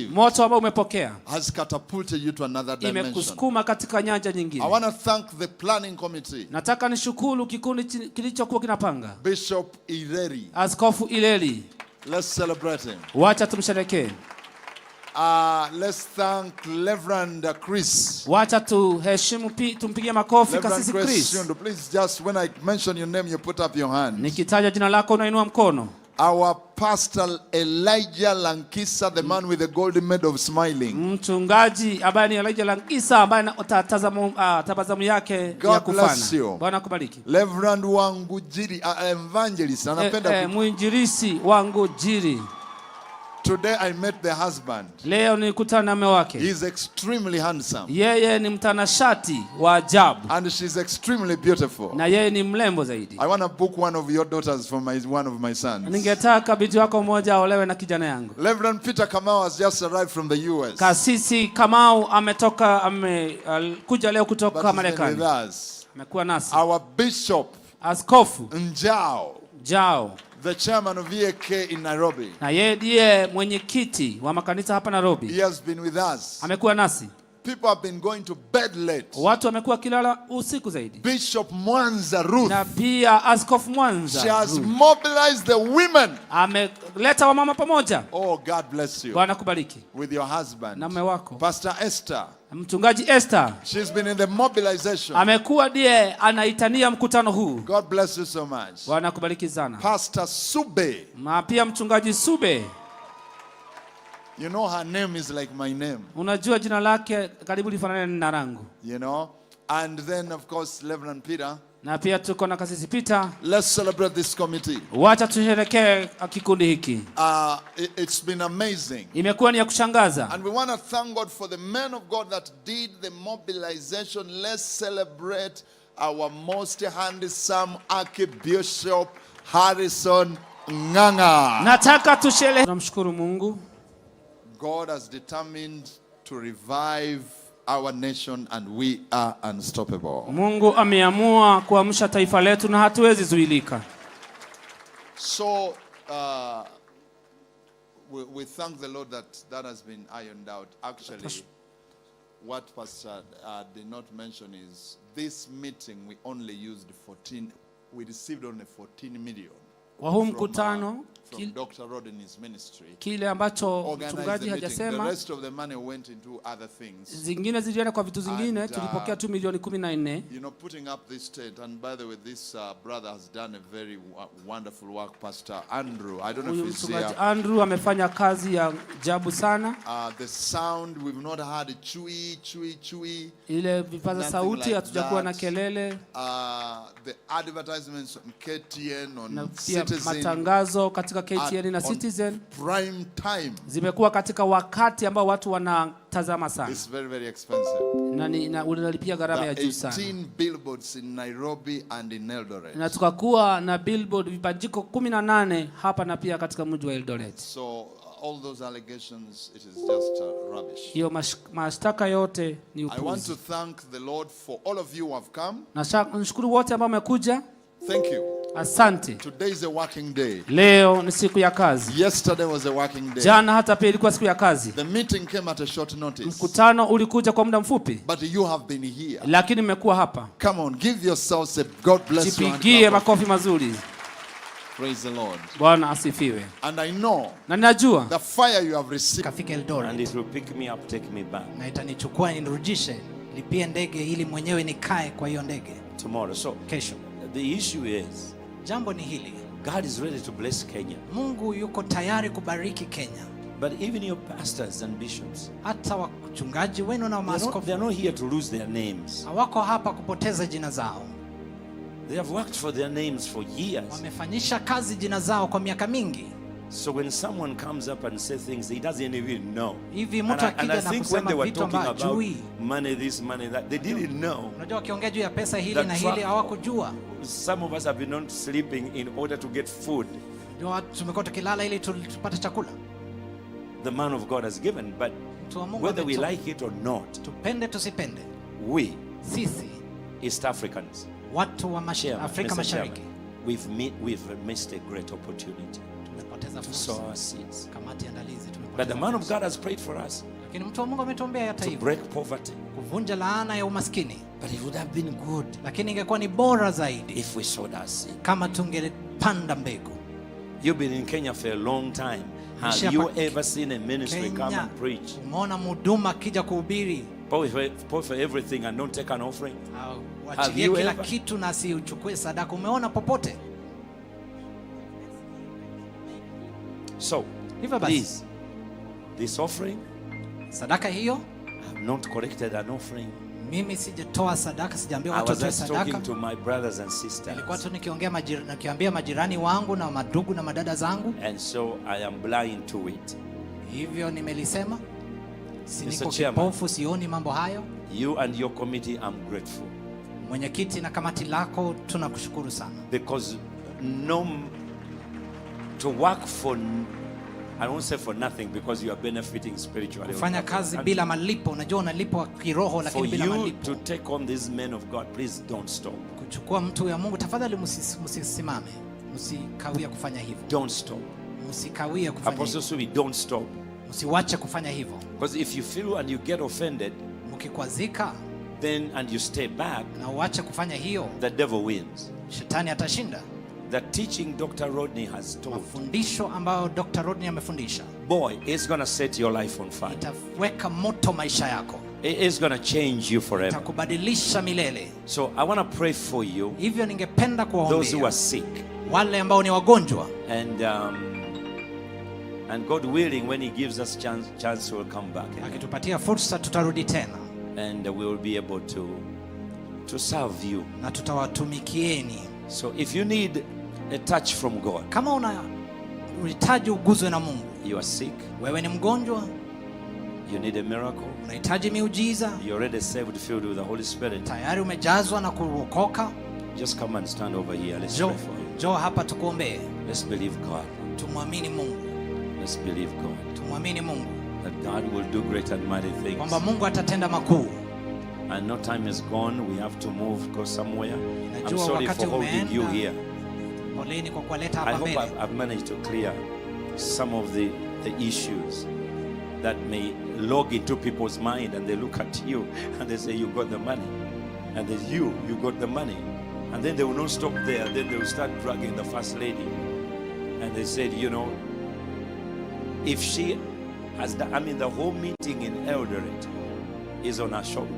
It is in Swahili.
moto ambao umepokea has catapulted you to another dimension. Imekusukuma katika nyanja nyingine. I want to thank the planning committee. Nataka nishukuru kikundi kilichokuwa kinapanga. Bishop Ileri. Askofu Ileri. Let's celebrate him. Wacha tumsherehekee. Let's thank Reverend Chris. Wacha tuheshimu tumpigie makofi kasisi Chris. Please just when I mention your name you put up your hand. Nikitaja jina lako unainua mkono. Our pastor Elijah Lankisa, the man with the golden medal of smiling. Mchungaji ambaye ni Elijah Lankisa ambaye tabasamu yake ya kufana. Bwana akubariki. Reverend Ngunjiri, evangelist, anapenda mwinjilisi wa Ngunjiri. Today I met the husband. Leo nilikutana na mume wake. He is extremely handsome. Yeye ni mtanashati wa ajabu. And she is extremely beautiful. Na yeye ni mlembo zaidi. I want to book one of your daughters for one of my sons. Ningetaka binti wako mmoja aolewe na kijana yangu. Reverend Peter Kamau has just arrived from the US. Kasisi Kamau amekuja leo kutoka Marekani. Amekuwa nasi. Our bishop Askofu Njao, the chairman of EAK in Nairobi. Na yeye ndiye mwenyekiti wa makanisa hapa Nairobi. He has been with us. Amekuwa nasi. People have been going to bed late. Watu wamekuwa kilala usiku zaidi. Bishop Mwanza Ruth. Na pia Askofu Mwanza. She has mobilized the women. Ameleta wamama pamoja. Oh, God bless you. Bwana kubariki. With your husband. Na mume wako. Pastor Esther. Mchungaji Esther. She's been in the mobilization. Amekuwa ndiye anaitania mkutano huu. God bless you so much. Bwana kubariki sana. Pastor Sube. Na pia mchungaji Sube. You know her name is like my name. Unajua jina lake karibu lifanane na langu. You know? And then of course Reverend Peter. Na pia tuko na kasisi Peter. Let's celebrate this committee. Wacha tusherehekee kikundi hiki. It's been amazing. Imekuwa ni ya kushangaza. And we want to thank God for the men of God that did the mobilization. Let's celebrate our most handsome Archbishop Harrison Nganga. Nataka tusherehekee. Tunamshukuru Mungu. God has determined to revive our nation and we are unstoppable. Mungu ameamua kuamsha taifa letu na hatuwezi zuilika. So we thank the Lord that has been ironed out. Actually, what Pastor did not mention is this meeting we received only 14 million. Kwa huu mkutano from Dr. Rod in his ministry. Kile ambacho mchungaji hajasema. The rest of the money went into other things. Zingine zilienda kwa vitu zingine, tulipokea tu milioni 14. You know, putting up this state, and by the way, this brother has done a very wonderful work, Pastor Andrew. I don't know if he's here. Andrew amefanya kazi ya ajabu sana. The sound, we've not had a chui. Ile vipaza sauti hatujakuwa na kelele. The advertisements on KTN, on Citizen. Matangazo katika KTN na Citizen. Prime time. Zimekuwa katika wakati ambao watu wanatazama sana. It's very, very expensive. Na unalipia gharama ya juu sana. 18 billboards in Nairobi and in Eldoret. Na tukakuwa na billboard vibandiko 18 hapa na pia katika mji wa Eldoret. So all those allegations, it is just rubbish. Hiyo mashtaka yote ni upuzi. I want to thank the Lord for all of you who have come. Nashukuru wote ambao wamekuja. Thank you. Asante. Today is a working day. Leo ni siku ya kazi. Yesterday was a working day. Jana hata pia ilikuwa siku ya kazi. The meeting came at a short notice. Mkutano ulikuja kwa muda mfupi. But you have been here. Lakini mmekuwa hapa. Come on, give yourselves a God bless you. Jipigie makofi mazuri. Praise the Lord. Bwana asifiwe. And I know. Na ninajua. The fire you have received. Kafika Eldoret. And it will pick me up, take me back. Na itanichukua nirudishe, lipie ndege ili mwenyewe nikae kwa hiyo ndege. Tomorrow. So kesho. The issue is, jambo ni hili. God is ready to bless Kenya. Mungu yuko tayari kubariki Kenya. But even your pastors and bishops, hata wachungaji wenu na maaskofu, they are not here to lose their names. Hawako hapa kupoteza jina zao. They have worked for their names for years. Wamefanyisha kazi jina zao kwa miaka mingi. So when someone comes up and says things he doesn't even know. Hivi mtu akija na kusema vitu ambavyo hajui. Money this, money that. They didn't know. Unajua wakiongea juu ya pesa hili na hili hawakujua. Some of us have been not sleeping in order to get food. Ndio tumekuwa tukilala ili tupate chakula. The man of God has given, but whether we like it or not, tupende tusipende, we, sisi East Africans, watu wa Afrika Mashariki, we've missed a great opportunity to sow our seeds. Kamati andalizi tumepoteza But the man of God has prayed for us Lakini mtu wa Mungu ametuombea hata to hivyo, break poverty. kuvunja laana ya umaskini. But it would have been good Lakini ingekuwa ni bora zaidi if we sowed our seed. kama tungepanda mbegu. You've been in Kenya for a long time. Have you ever seen a ministry come and preach? Umeona mhuduma akija kuhubiri Pay for everything and don't take an offering? wachilie kila kitu na asiuchukue sadaka? Umeona popote? So, please, this offering, sadaka hiyo, I have not collected an offering. Mimi sijatoa sadaka, sijaambia I watu was watoe just sadaka. talking to my brothers and sisters. Nilikuwa tu nikiambia majirani wangu na madugu na madada zangu. And so I am blind to it. Hivyo nimelisema. Siniko Chairman, kipofu, sioni mambo hayo. You and your committee, I'm grateful. Mwenyekiti na kamati lako tunakushukuru sana. Because to work for, I won't say for nothing, because you are benefiting spiritually. Kufanya kazi bila malipo, unajua unalipwa kiroho lakini bila malipo. For you to take on these men of God, please don't stop. Kuchukua mtu ya Mungu, tafadhali msisimame. Msikawia kufanya hivyo. Don't stop. Msikawia kufanya hivyo. Apostles, we don't stop. Msiwache kufanya hivyo. Because if you feel and you get offended, mkikwazika, then and you stay back, na uache kufanya hiyo, the devil wins. Shetani atashinda. The teaching Dr. Rodney has told, mafundisho ambayo Dr. Rodney amefundisha, boy, it's going to set your life on fire. Itaweka moto maisha yako. It is going to change you forever. Itakubadilisha milele. So I want to pray for you. Hivyo ningependa kuwaombea those who are sick. Wale ambao ni wagonjwa. And God willing, when He gives us chance, we'll come back. Akitupatia fursa tutarudi tena. And we will be able to serve you. Na tutawatumikieni. So if you need a touch from God, kama unahitaji uguzwe na Mungu, you are sick, wewe ni mgonjwa, you need a miracle, unahitaji miujiza, you're already saved, filled with the Holy Spirit, tayari umejazwa na kuokoka, just come and stand over here. Let's pray for you. Njoo hapa tukuombee. Let's believe God. Tumwamini Mungu. Let's believe God. Tumwamini Mungu. That God will do great and mighty things. Kwamba Mungu atatenda makuu. And no time is gone. We have to move, go somewhere. I'm sorry for holding you here. I hope I've managed to clear some of the issues that may log into people's mind, and they look at you and they say, you got the money. And then you got the money. And then they will not stop there. Then they will start dragging the first lady. And they said, you know, if she has the whole meeting in Eldoret is on her shoulder.